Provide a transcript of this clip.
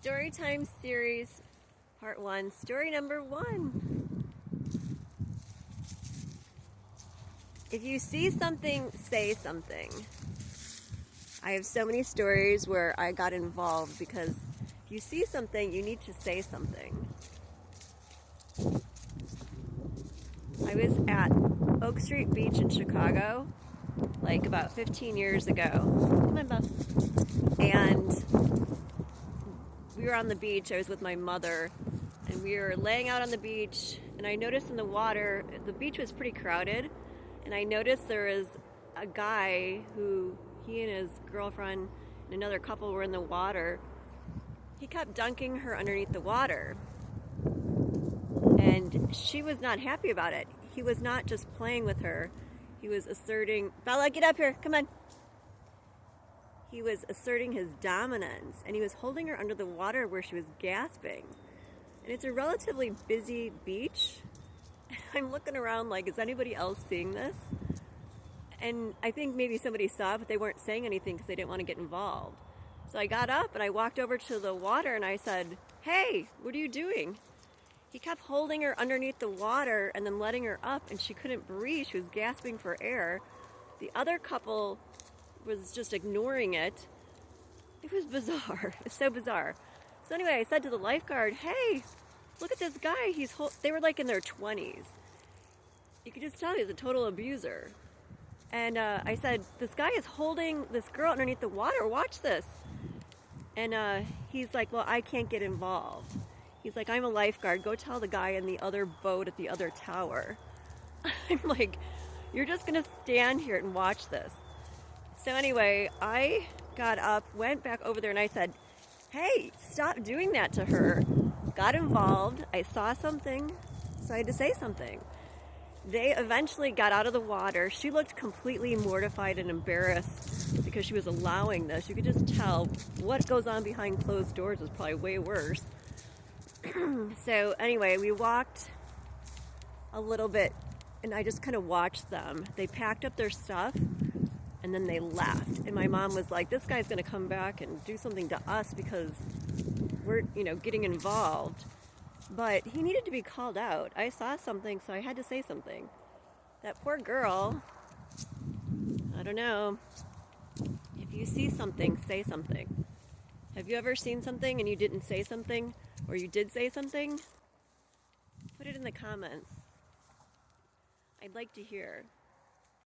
Storytime series, part 1, story number 1. If you see something, say something. I have so many stories where I got involved because if you see something, you need to say something. I was at Oak Street Beach in Chicago, like about 15 years ago. Come on, Buff. And we were on the beach. I was with my mother, and we were laying out on the beach, and I noticed in the water, the beach was pretty crowded, and I noticed there was a guy who, he and his girlfriend and another couple were in the water. He kept dunking her underneath the water, and she was not happy about it. He was not just playing with her. He was asserting, Bella, get up here, come on. He was asserting his dominance, and he was holding her under the water where she was gasping. And it's a relatively busy beach. I'm looking around like, is anybody else seeing this? And I think maybe somebody saw it, but they weren't saying anything because they didn't want to get involved. So I got up and I walked over to the water and I said, hey, what are you doing? He kept holding her underneath the water and then letting her up, and she couldn't breathe. She was gasping for air. The other couple was just ignoring it. It was bizarre. It's so bizarre. So anyway, I said to the lifeguard, hey, look at this guy. They were like in their 20s. You could just tell he was a total abuser. And I said, this guy is holding this girl underneath the water. Watch this. And he's like, well, I can't get involved. He's like, I'm a lifeguard. Go tell the guy in the other boat at the other tower. I'm like, you're just going to stand here and watch this. So anyway, I got up, went back over there, and I said, hey, stop doing that to her. Got involved. I saw something, so I had to say something. They eventually got out of the water. She looked completely mortified and embarrassed because she was allowing this. You could just tell what goes on behind closed doors was probably way worse. So anyway, we walked a little bit, and I just kind of watched them. They packed up their stuff, and then they left. And my mom was like, this guy's going to come back and do something to us because we're, getting involved. But he needed to be called out. I saw something, so I had to say something. That poor girl, I don't know. If you see something, say something. Have you ever seen something and you didn't say something? Or you did say something? Put it in the comments. I'd like to hear.